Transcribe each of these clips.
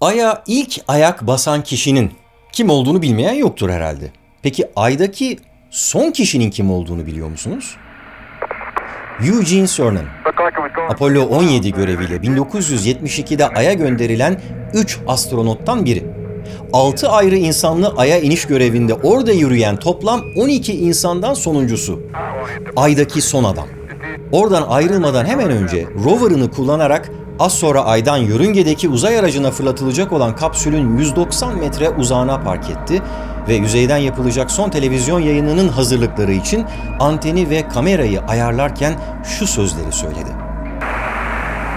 Ay'a ilk ayak basan kişinin kim olduğunu bilmeyen yoktur herhalde. Peki Ay'daki son kişinin kim olduğunu biliyor musunuz? Eugene Cernan, Apollo 17 göreviyle 1972'de Ay'a gönderilen 3 astronottan biri. 6 ayrı insanlı Ay'a iniş görevinde orada yürüyen toplam 12 insandan sonuncusu. Ay'daki son adam. Oradan ayrılmadan hemen önce rover'ını kullanarak az sonra Ay'dan yörüngedeki uzay aracına fırlatılacak olan kapsülün 190 metre uzağına park etti ve yüzeyden yapılacak son televizyon yayınının hazırlıkları için anteni ve kamerayı ayarlarken şu sözleri söyledi.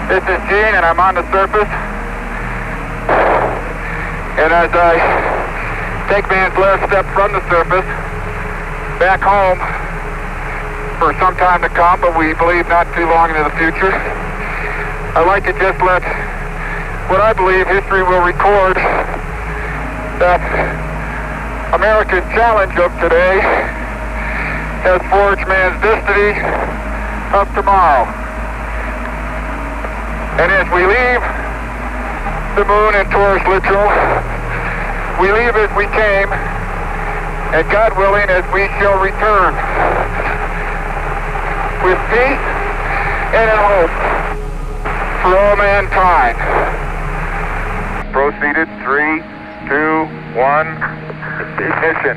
This is Gene and I'm on the surface. And as I take man's last step from the surface back home for some time to come, but we believe not too long into the future, I'd like to just let what I believe history will record that America's challenge of today has forged man's destiny of tomorrow. And as we leave the moon and Taurus literal, we leave as we came, and God willing, as we shall return, with peace and in hope for all mankind. Proceeded 3, 2, 1, ignition.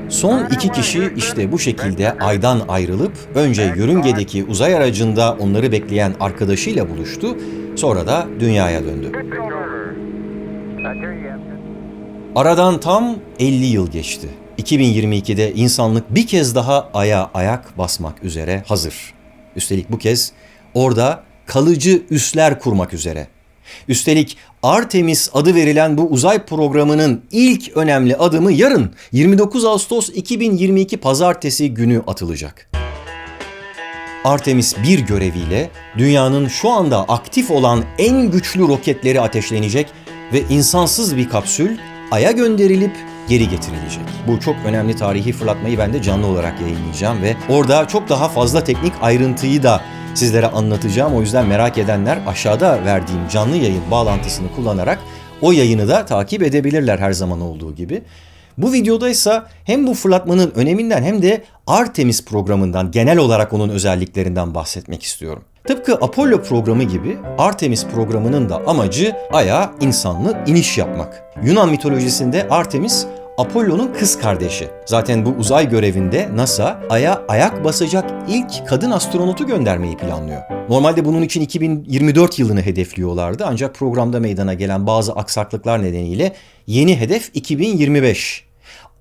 Son iki kişi işte bu şekilde Ay'dan ayrılıp önce yörüngedeki uzay aracında onları bekleyen arkadaşıyla buluştu, sonra da dünyaya döndü. Aradan tam 50 yıl geçti. 2022'de insanlık bir kez daha Ay'a ayak basmak üzere hazır. Üstelik bu kez orada kalıcı üsler kurmak üzere. Üstelik Artemis adı verilen bu uzay programının ilk önemli adımı yarın 29 Ağustos 2022 Pazartesi günü atılacak. Artemis 1 göreviyle dünyanın şu anda aktif olan en güçlü roketleri ateşlenecek ve insansız bir kapsül Ay'a gönderilip geri getirilecek. Bu çok önemli tarihi fırlatmayı ben de canlı olarak yayınlayacağım ve orada çok daha fazla teknik ayrıntıyı da sizlere anlatacağım. O yüzden merak edenler aşağıda verdiğim canlı yayın bağlantısını kullanarak o yayını da takip edebilirler her zaman olduğu gibi. Bu videoda ise hem bu fırlatmanın öneminden hem de Artemis programından genel olarak onun özelliklerinden bahsetmek istiyorum. Tıpkı Apollo programı gibi Artemis programının da amacı Ay'a insanlı iniş yapmak. Yunan mitolojisinde Artemis Apollo'nun kız kardeşi. Zaten bu uzay görevinde NASA Ay'a ayak basacak ilk kadın astronotu göndermeyi planlıyor. Normalde bunun için 2024 yılını hedefliyorlardı ancak programda meydana gelen bazı aksaklıklar nedeniyle yeni hedef 2025.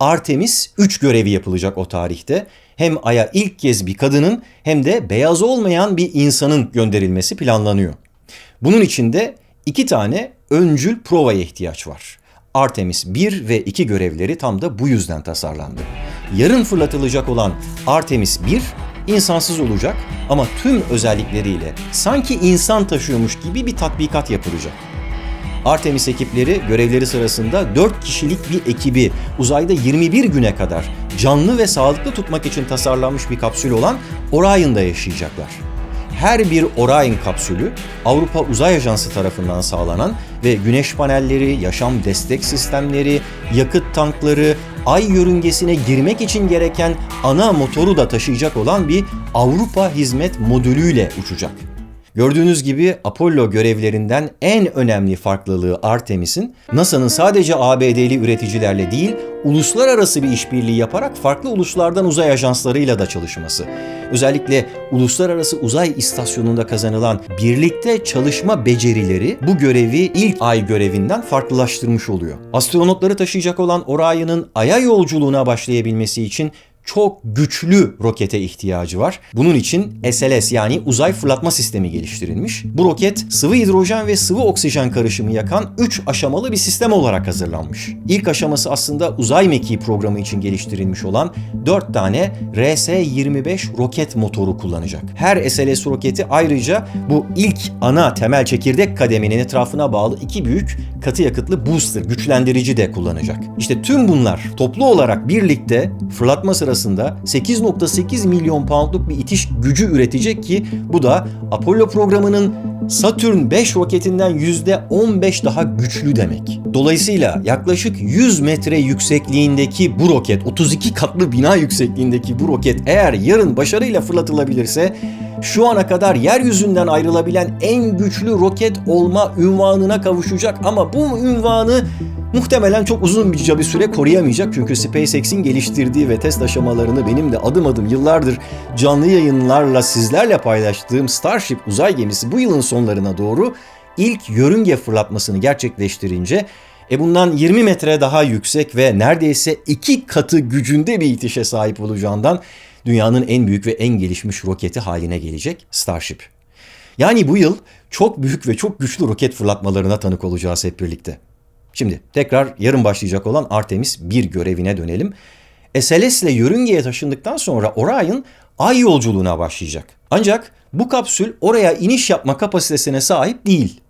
Artemis 3 görevi yapılacak o tarihte. Hem Ay'a ilk kez bir kadının hem de beyaz olmayan bir insanın gönderilmesi planlanıyor. Bunun için de 2 tane öncül provaya ihtiyaç var. Artemis 1 ve 2 görevleri tam da bu yüzden tasarlandı. Yarın fırlatılacak olan Artemis 1 insansız olacak ama tüm özellikleriyle sanki insan taşıyormuş gibi bir tatbikat yapılacak. Artemis ekipleri görevleri sırasında 4 kişilik bir ekibi uzayda 21 güne kadar canlı ve sağlıklı tutmak için tasarlanmış bir kapsül olan Orion'da yaşayacaklar. Her bir Orion kapsülü Avrupa Uzay Ajansı tarafından sağlanan ve güneş panelleri, yaşam destek sistemleri, yakıt tankları, Ay yörüngesine girmek için gereken ana motoru da taşıyacak olan bir Avrupa hizmet modülüyle uçacak. Gördüğünüz gibi Apollo görevlerinden en önemli farklılığı Artemis'in NASA'nın sadece ABD'li üreticilerle değil, uluslararası bir işbirliği yaparak farklı uluslardan uzay ajanslarıyla da çalışması. Özellikle Uluslararası Uzay İstasyonu'nda kazanılan birlikte çalışma becerileri bu görevi ilk Ay görevinden farklılaştırmış oluyor. Astronotları taşıyacak olan Orion'un Ay'a yolculuğuna başlayabilmesi için çok güçlü rokete ihtiyacı var. Bunun için SLS yani uzay fırlatma sistemi geliştirilmiş. Bu roket sıvı hidrojen ve sıvı oksijen karışımı yakan 3 aşamalı bir sistem olarak hazırlanmış. İlk aşaması aslında uzay mekiği programı için geliştirilmiş olan 4 tane RS-25 roket motoru kullanacak. Her SLS roketi ayrıca bu ilk ana temel çekirdek kademenin etrafına bağlı 2 büyük katı yakıtlı booster, güçlendirici de kullanacak. İşte tüm bunlar toplu olarak birlikte fırlatma sırasında sırasında 8,8 milyon poundluk bir itiş gücü üretecek ki bu da Apollo programının Saturn 5 roketinden %15 daha güçlü demek. Dolayısıyla yaklaşık 100 metre yüksekliğindeki bu roket, 32 katlı bina yüksekliğindeki bu roket eğer yarın başarıyla fırlatılabilirse şu ana kadar yeryüzünden ayrılabilen en güçlü roket olma unvanına kavuşacak ama bu unvanı muhtemelen çok uzun bir süre koruyamayacak çünkü SpaceX'in geliştirdiği ve test aşamalarını benim de adım adım yıllardır canlı yayınlarla sizlerle paylaştığım Starship uzay gemisi bu yılın sonlarına doğru ilk yörünge fırlatmasını gerçekleştirince bundan 20 metre daha yüksek ve neredeyse 2 katı gücünde bir itişe sahip olacağından dünyanın en büyük ve en gelişmiş roketi haline gelecek Starship. Yani bu yıl çok büyük ve çok güçlü roket fırlatmalarına tanık olacağız hep birlikte. Şimdi tekrar yarın başlayacak olan Artemis 1 görevine dönelim. SLS ile yörüngeye taşındıktan sonra Orion Ay yolculuğuna başlayacak. Ancak bu kapsül oraya iniş yapma kapasitesine sahip değil.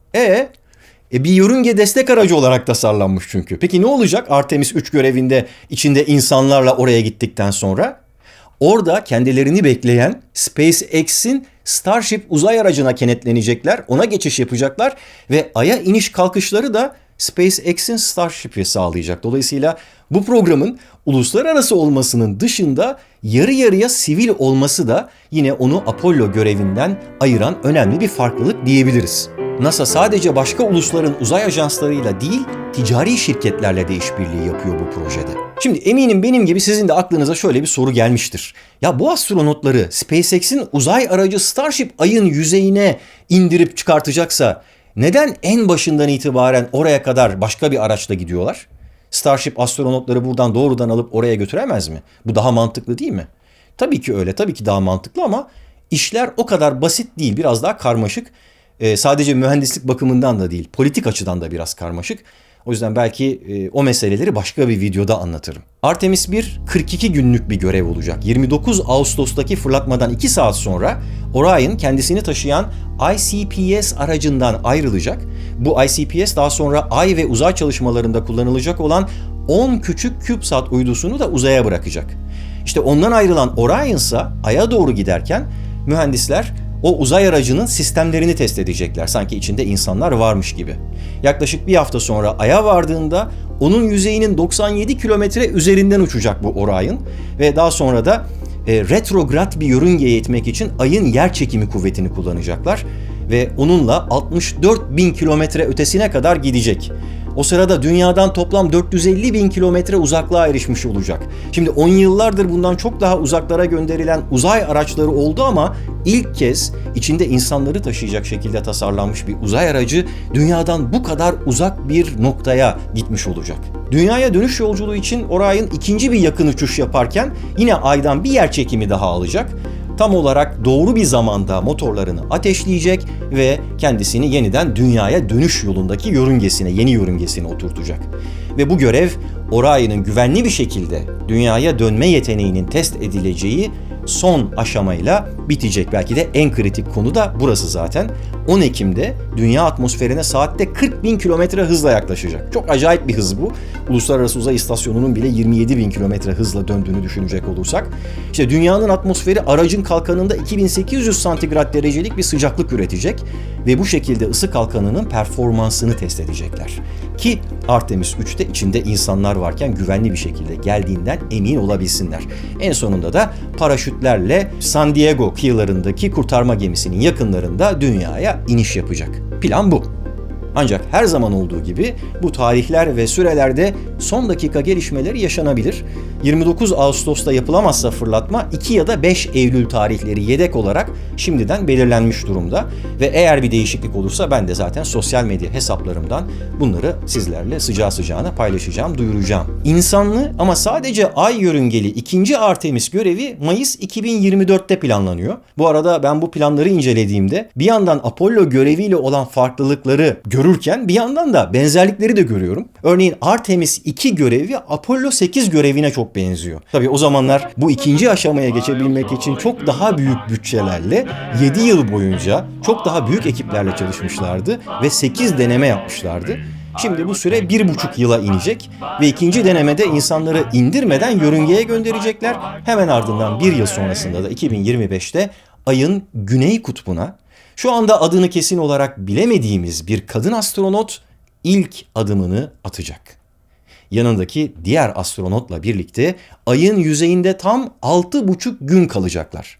Bir yörünge destek aracı olarak tasarlanmış çünkü. Peki ne olacak Artemis 3 görevinde içinde insanlarla oraya gittikten sonra? Orada kendilerini bekleyen SpaceX'in Starship uzay aracına kenetlenecekler, ona geçiş yapacaklar ve Ay'a iniş kalkışları da SpaceX'in Starship'i sağlayacak. Dolayısıyla bu programın uluslararası olmasının dışında yarı yarıya sivil olması da yine onu Apollo görevinden ayıran önemli bir farklılık diyebiliriz. NASA sadece başka ulusların uzay ajanslarıyla değil, ticari şirketlerle de işbirliği yapıyor bu projede. Şimdi eminim benim gibi sizin de aklınıza şöyle bir soru gelmiştir. Ya bu astronotları SpaceX'in uzay aracı Starship Ay'ın yüzeyine indirip çıkartacaksa neden en başından itibaren oraya kadar başka bir araçla gidiyorlar? Starship astronotları buradan doğrudan alıp oraya götüremez mi? Bu daha mantıklı değil mi? Tabii ki öyle, tabii ki daha mantıklı ama işler o kadar basit değil, biraz daha karmaşık. Sadece mühendislik bakımından da değil, politik açıdan da biraz karmaşık. O yüzden belki o meseleleri başka bir videoda anlatırım. Artemis 1, 42 günlük bir görev olacak. 29 Ağustos'taki fırlatmadan 2 saat sonra Orion kendisini taşıyan ICPS aracından ayrılacak. Bu ICPS daha sonra Ay ve uzay çalışmalarında kullanılacak olan 10 küçük CubeSat uydusunu da uzaya bırakacak. İşte ondan ayrılan Orion ise Ay'a doğru giderken mühendisler o uzay aracının sistemlerini test edecekler. Sanki içinde insanlar varmış gibi. Yaklaşık bir hafta sonra Ay'a vardığında onun yüzeyinin 97 kilometre üzerinden uçacak bu Orion. Ve daha sonra da retrograd bir yörüngeye itmek için Ay'ın yer çekimi kuvvetini kullanacaklar. Ve onunla 64 bin kilometre ötesine kadar gidecek. O sırada dünyadan toplam 450 bin kilometre uzaklığa erişmiş olacak. Şimdi 10 yıllardır bundan çok daha uzaklara gönderilen uzay araçları oldu ama ilk kez içinde insanları taşıyacak şekilde tasarlanmış bir uzay aracı dünyadan bu kadar uzak bir noktaya gitmiş olacak. Dünyaya dönüş yolculuğu için Orion ikinci bir yakın uçuş yaparken yine Ay'dan bir yer çekimi daha alacak. Tam olarak doğru bir zamanda motorlarını ateşleyecek ve kendisini yeniden dünyaya dönüş yolundaki yeni yörüngesine oturtacak. Ve bu görev Orion'un güvenli bir şekilde dünyaya dönme yeteneğinin test edileceği son aşamayla bitecek. Belki de en kritik konu da burası zaten. 10 Ekim'de dünya atmosferine saatte 40 bin kilometre hızla yaklaşacak. Çok acayip bir hız bu. Uluslararası Uzay İstasyonu'nun bile 27 bin kilometre hızla döndüğünü düşünecek olursak. İşte dünyanın atmosferi aracın kalkanında 2800 santigrat derecelik bir sıcaklık üretecek ve bu şekilde ısı kalkanının performansını test edecekler. Ki Artemis 3'te içinde insanlar varken güvenli bir şekilde geldiğinden emin olabilsinler. En sonunda da paraşütlerle San Diego kıyılarındaki kurtarma gemisinin yakınlarında dünyaya iniş yapacak. Plan bu. Ancak her zaman olduğu gibi bu tarihler ve sürelerde son dakika gelişmeleri yaşanabilir. 29 Ağustos'ta yapılamazsa fırlatma 2 ya da 5 Eylül tarihleri yedek olarak şimdiden belirlenmiş durumda. Ve eğer bir değişiklik olursa ben de zaten sosyal medya hesaplarımdan bunları sizlerle sıcağı sıcağına paylaşacağım, duyuracağım. İnsanlı ama sadece Ay yörüngeli ikinci Artemis görevi Mayıs 2024'te planlanıyor. Bu arada ben bu planları incelediğimde bir yandan Apollo göreviyle olan farklılıkları görürken bir yandan da benzerlikleri de görüyorum. Örneğin Artemis 2 görevi Apollo 8 görevine çok benziyor. Tabii o zamanlar bu ikinci aşamaya geçebilmek için çok daha büyük bütçelerle 7 yıl boyunca çok daha büyük ekiplerle çalışmışlardı ve 8 deneme yapmışlardı. Şimdi bu süre 1,5 yıla inecek ve ikinci denemede insanları indirmeden yörüngeye gönderecekler. Hemen ardından bir yıl sonrasında da 2025'te Ay'ın güney kutbuna şu anda adını kesin olarak bilemediğimiz bir kadın astronot ilk adımını atacak. Yanındaki diğer astronotla birlikte Ay'ın yüzeyinde tam 6,5 gün kalacaklar.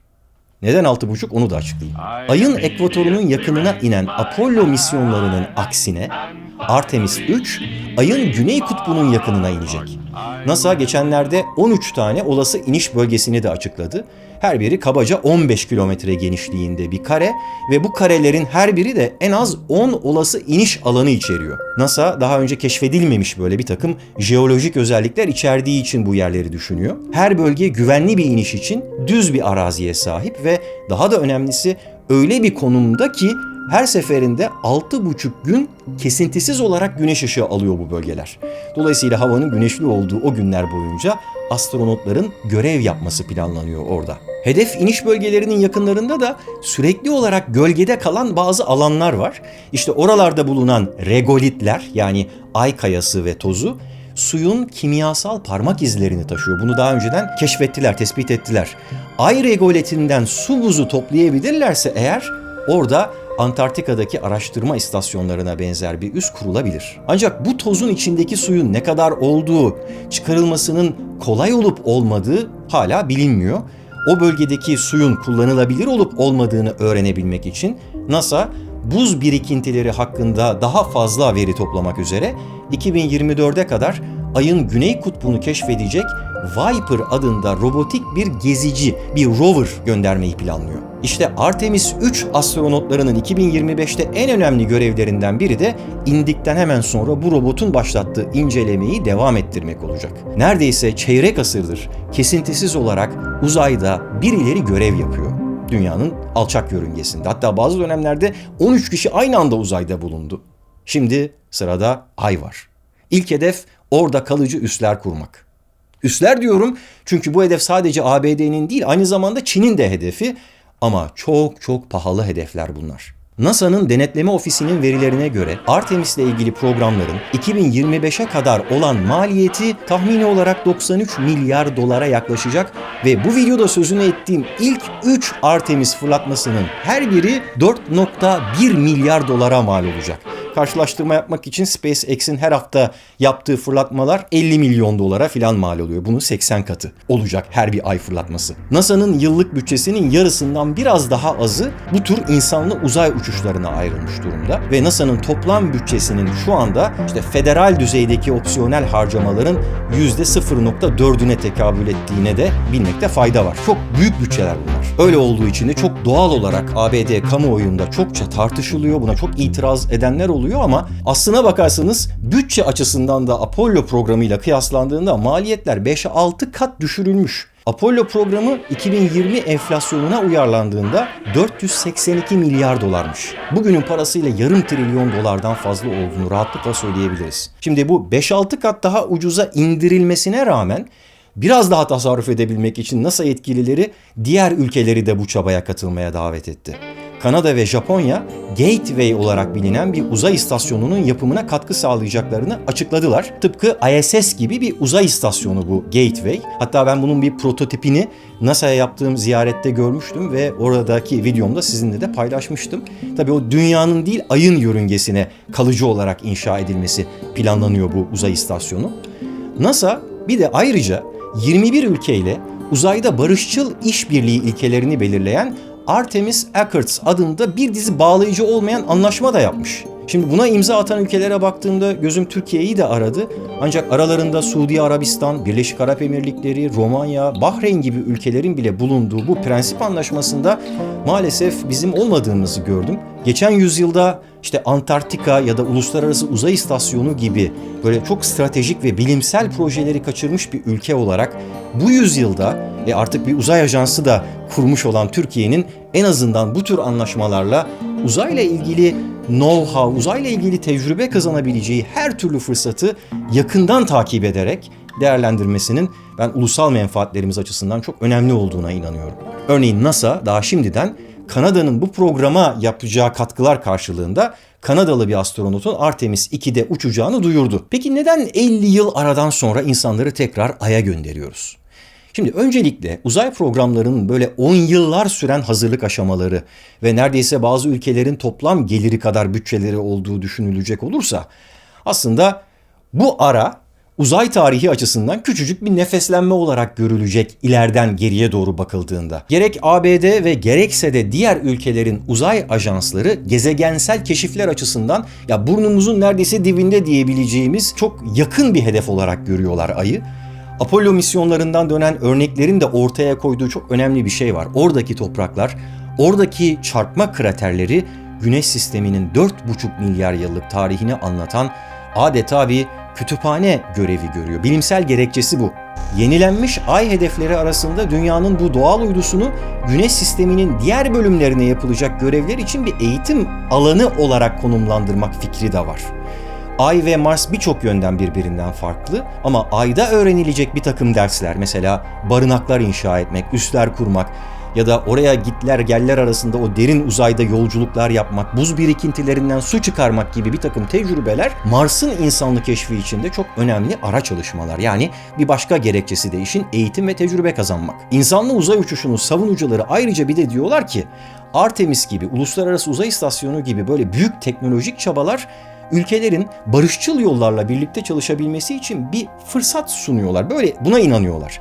Neden 6,5 onu da açıklayayım. Ay'ın ekvatorunun yakınına inen Apollo misyonlarının aksine Artemis 3 Ay'ın güney kutbunun yakınına inecek. NASA geçenlerde 13 tane olası iniş bölgesini de açıkladı. Her biri kabaca 15 kilometre genişliğinde bir kare ve bu karelerin her biri de en az 10 olası iniş alanı içeriyor. NASA daha önce keşfedilmemiş böyle bir takım jeolojik özellikler içerdiği için bu yerleri düşünüyor. Her bölge güvenli bir iniş için düz bir araziye sahip ve daha da önemlisi öyle bir konumda ki her seferinde 6,5 gün kesintisiz olarak güneş ışığı alıyor bu bölgeler. Dolayısıyla havanın güneşli olduğu o günler boyunca astronotların görev yapması planlanıyor orada. Hedef iniş bölgelerinin yakınlarında da sürekli olarak gölgede kalan bazı alanlar var. İşte oralarda bulunan regolitler yani ay kayası ve tozu suyun kimyasal parmak izlerini taşıyor. Bunu daha önceden keşfettiler, tespit ettiler. Ay regolitinden su buzu toplayabilirlerse eğer orada Antarktika'daki araştırma istasyonlarına benzer bir üs kurulabilir. Ancak bu tozun içindeki suyun ne kadar olduğu, çıkarılmasının kolay olup olmadığı hala bilinmiyor. O bölgedeki suyun kullanılabilir olup olmadığını öğrenebilmek için NASA buz birikintileri hakkında daha fazla veri toplamak üzere 2024'e kadar Ay'ın güney kutbunu keşfedecek Viper adında robotik bir gezici, bir rover göndermeyi planlıyor. İşte Artemis 3 astronotlarının 2025'te en önemli görevlerinden biri de indikten hemen sonra bu robotun başlattığı incelemeyi devam ettirmek olacak. Neredeyse çeyrek asırdır kesintisiz olarak uzayda birileri görev yapıyor. Dünyanın alçak yörüngesinde. Hatta bazı dönemlerde 13 kişi aynı anda uzayda bulundu. Şimdi sırada Ay var. İlk hedef orada kalıcı üsler kurmak. Üsler diyorum çünkü bu hedef sadece ABD'nin değil aynı zamanda Çin'in de hedefi ama çok çok pahalı hedefler bunlar. NASA'nın denetleme ofisinin verilerine göre Artemis'le ilgili programların 2025'e kadar olan maliyeti tahmini olarak 93 milyar dolara yaklaşacak ve bu videoda sözünü ettiğim ilk 3 Artemis fırlatmasının her biri 4,1 milyar dolara mal olacak. Karşılaştırma yapmak için SpaceX'in her hafta yaptığı fırlatmalar 50 milyon dolara falan mal oluyor. Bunun 80 katı olacak her bir ay fırlatması. NASA'nın yıllık bütçesinin yarısından biraz daha azı bu tür insanlı uzay uçuşlarına ayrılmış durumda. Ve NASA'nın toplam bütçesinin şu anda işte federal düzeydeki opsiyonel harcamaların %0,4'üne tekabül ettiğine de bilmekte fayda var. Çok büyük bütçeler bunlar. Öyle olduğu için de çok doğal olarak ABD kamuoyunda çokça tartışılıyor. Buna çok itiraz edenler oluyor ama aslına bakarsanız bütçe açısından da Apollo programıyla kıyaslandığında maliyetler 5-6 kat düşürülmüş. Apollo programı 2020 enflasyonuna uyarlandığında 482 milyar dolarmış. Bugünün parasıyla yarım trilyon dolardan fazla olduğunu rahatlıkla söyleyebiliriz. Şimdi bu 5-6 kat daha ucuza indirilmesine rağmen biraz daha tasarruf edebilmek için NASA yetkilileri diğer ülkeleri de bu çabaya katılmaya davet etti. Kanada ve Japonya, Gateway olarak bilinen bir uzay istasyonunun yapımına katkı sağlayacaklarını açıkladılar. Tıpkı ISS gibi bir uzay istasyonu bu Gateway. Hatta ben bunun bir prototipini NASA'ya yaptığım ziyarette görmüştüm ve oradaki videomda sizinle de paylaşmıştım. Tabii o dünyanın değil Ay'ın yörüngesine kalıcı olarak inşa edilmesi planlanıyor bu uzay istasyonu. NASA bir de ayrıca 21 ülkeyle uzayda barışçıl işbirliği ilkelerini belirleyen Artemis Accords adında bir dizi bağlayıcı olmayan anlaşma da yapmış. Şimdi buna imza atan ülkelere baktığımda gözüm Türkiye'yi de aradı. Ancak aralarında Suudi Arabistan, Birleşik Arap Emirlikleri, Romanya, Bahreyn gibi ülkelerin bile bulunduğu bu prensip anlaşmasında maalesef bizim olmadığımızı gördüm. Geçen yüzyılda işte Antarktika ya da Uluslararası Uzay İstasyonu gibi böyle çok stratejik ve bilimsel projeleri kaçırmış bir ülke olarak bu yüzyılda artık bir uzay ajansı da kurmuş olan Türkiye'nin en azından bu tür anlaşmalarla uzayla ilgili know-how, uzayla ilgili tecrübe kazanabileceği her türlü fırsatı yakından takip ederek değerlendirmesinin ben ulusal menfaatlerimiz açısından çok önemli olduğuna inanıyorum. Örneğin NASA daha şimdiden Kanada'nın bu programa yapacağı katkılar karşılığında Kanadalı bir astronotun Artemis 2'de uçacağını duyurdu. Peki neden 50 yıl aradan sonra insanları tekrar Ay'a gönderiyoruz? Şimdi öncelikle uzay programlarının böyle 10 yıllar süren hazırlık aşamaları ve neredeyse bazı ülkelerin toplam geliri kadar bütçeleri olduğu düşünülecek olursa aslında bu ara uzay tarihi açısından küçücük bir nefeslenme olarak görülecek ileriden geriye doğru bakıldığında. Gerek ABD ve gerekse de diğer ülkelerin uzay ajansları gezegensel keşifler açısından ya burnumuzun neredeyse dibinde diyebileceğimiz çok yakın bir hedef olarak görüyorlar Ay'ı. Apollo misyonlarından dönen örneklerin de ortaya koyduğu çok önemli bir şey var. Oradaki topraklar, oradaki çarpma kraterleri Güneş sisteminin 4,5 milyar yıllık tarihini anlatan adeta bir kütüphane görevi görüyor. Bilimsel gerekçesi bu. Yenilenmiş Ay hedefleri arasında dünyanın bu doğal uydusunu Güneş sisteminin diğer bölümlerine yapılacak görevler için bir eğitim alanı olarak konumlandırmak fikri de var. Ay ve Mars birçok yönden birbirinden farklı ama Ay'da öğrenilecek bir takım dersler, mesela barınaklar inşa etmek, üsler kurmak ya da oraya gitler geller arasında o derin uzayda yolculuklar yapmak, buz birikintilerinden su çıkarmak gibi bir takım tecrübeler Mars'ın insanlık keşfi için de çok önemli ara çalışmalar. Yani bir başka gerekçesi de işin eğitim ve tecrübe kazanmak. İnsanlı uzay uçuşunun savunucuları ayrıca bir de diyorlar ki Artemis gibi, Uluslararası Uzay İstasyonu gibi böyle büyük teknolojik çabalar ülkelerin barışçıl yollarla birlikte çalışabilmesi için bir fırsat sunuyorlar. Böyle buna inanıyorlar.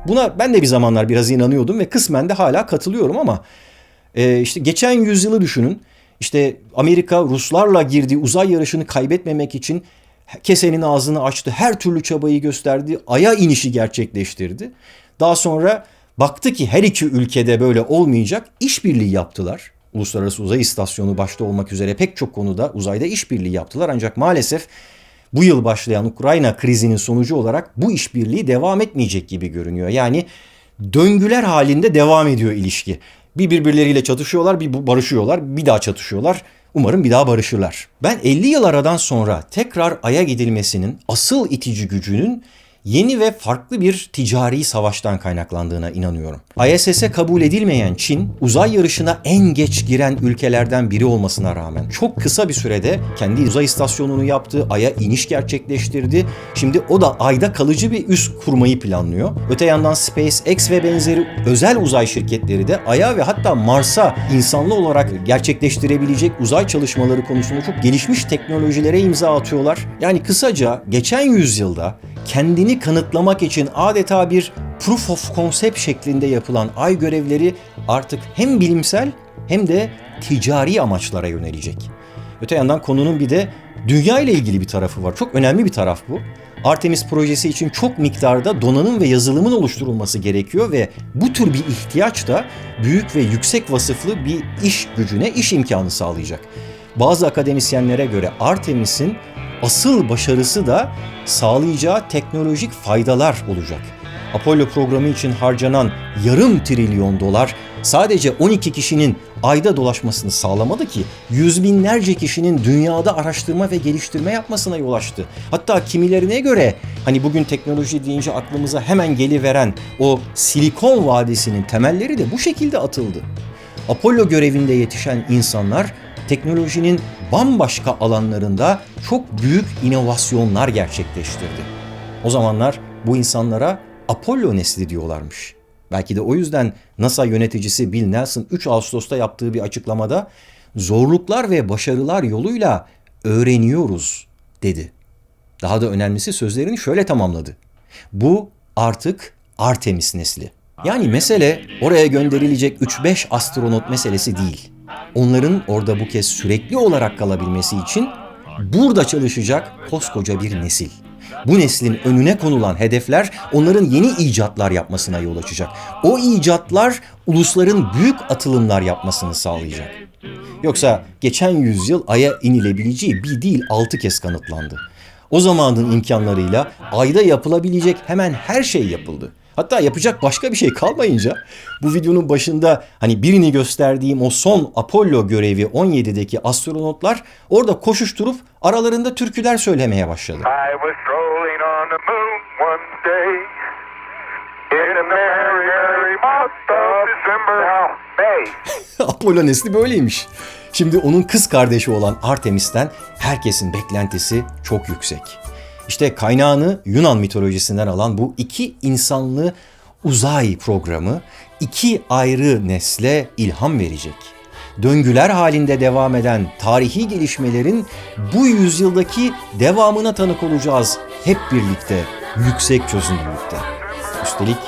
Buna ben de bir zamanlar biraz inanıyordum ve kısmen de hala katılıyorum ama işte geçen yüzyılı düşünün. İşte Amerika Ruslarla girdiği uzay yarışını kaybetmemek için kesenin ağzını açtı. Her türlü çabayı gösterdi. Ay'a inişi gerçekleştirdi. Daha sonra baktı ki her iki ülkede böyle olmayacak. İşbirliği yaptılar. Uluslararası Uzay İstasyonu başta olmak üzere pek çok konuda uzayda işbirliği yaptılar. Ancak maalesef bu yıl başlayan Ukrayna krizinin sonucu olarak bu işbirliği devam etmeyecek gibi görünüyor. Yani döngüler halinde devam ediyor ilişki. Birbirleriyle çatışıyorlar, bir barışıyorlar, bir daha çatışıyorlar. Umarım bir daha barışırlar. Ben 50 yıl aradan sonra tekrar Ay'a gidilmesinin asıl itici gücünün yeni ve farklı bir ticari savaştan kaynaklandığına inanıyorum. ISS'e kabul edilmeyen Çin, uzay yarışına en geç giren ülkelerden biri olmasına rağmen çok kısa bir sürede kendi uzay istasyonunu yaptı, Ay'a iniş gerçekleştirdi. Şimdi o da Ay'da kalıcı bir üs kurmayı planlıyor. Öte yandan SpaceX ve benzeri özel uzay şirketleri de Ay'a ve hatta Mars'a insanlı olarak gerçekleştirebilecek uzay çalışmaları konusunda çok gelişmiş teknolojilere imza atıyorlar. Yani kısaca geçen yüzyılda kendini kanıtlamak için adeta bir proof of concept şeklinde yapılan Ay görevleri artık hem bilimsel hem de ticari amaçlara yönelecek. Öte yandan konunun bir de dünya ile ilgili bir tarafı var. Çok önemli bir taraf bu. Artemis projesi için çok miktarda donanım ve yazılımın oluşturulması gerekiyor ve bu tür bir ihtiyaç da büyük ve yüksek vasıflı bir iş gücüne, iş imkanı sağlayacak. Bazı akademisyenlere göre Artemis'in asıl başarısı da sağlayacağı teknolojik faydalar olacak. Apollo programı için harcanan $yarım trilyon sadece 12 kişinin Ay'da dolaşmasını sağlamadı ki yüz binlerce kişinin dünyada araştırma ve geliştirme yapmasına yol açtı. Hatta kimilerine göre hani bugün teknoloji deyince aklımıza hemen geliveren o Silikon Vadisi'nin temelleri de bu şekilde atıldı. Apollo görevinde yetişen insanlar teknolojinin bambaşka alanlarında çok büyük inovasyonlar gerçekleştirdi. O zamanlar bu insanlara Apollo nesli diyorlarmış. Belki de o yüzden NASA yöneticisi Bill Nelson 3 Ağustos'ta yaptığı bir açıklamada zorluklar ve başarılar yoluyla öğreniyoruz dedi. Daha da önemlisi sözlerini şöyle tamamladı. Bu artık Artemis nesli. Yani mesele oraya gönderilecek 3-5 astronot meselesi değil. Onların orada bu kez sürekli olarak kalabilmesi için burada çalışacak koskoca bir nesil. Bu neslin önüne konulan hedefler onların yeni icatlar yapmasına yol açacak. O icatlar ulusların büyük atılımlar yapmasını sağlayacak. Yoksa geçen yüzyıl Ay'a inilebileceği bir değil 6 kez kanıtlandı. O zamanın imkanlarıyla Ay'da yapılabilecek hemen her şey yapıldı. Hatta yapacak başka bir şey kalmayınca bu videonun başında hani birini gösterdiğim o son Apollo görevi 17'deki astronotlar orada koşuşturup aralarında türküler söylemeye başladı. I was strolling on the moon one day in a merry, merry month of December. May. Apollo nesli böyleymiş. Şimdi onun kız kardeşi olan Artemis'ten herkesin beklentisi çok yüksek. İşte kaynağını Yunan mitolojisinden alan bu iki insanlı uzay programı iki ayrı nesle ilham verecek. Döngüler halinde devam eden tarihi gelişmelerin bu yüzyıldaki devamına tanık olacağız hep birlikte yüksek çözünürlükte. Üstelik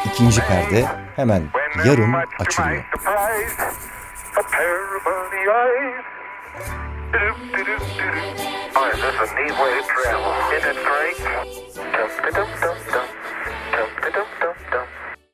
ikinci perde hemen yarın açılıyor. This is a neat way to travel. Isn't it great?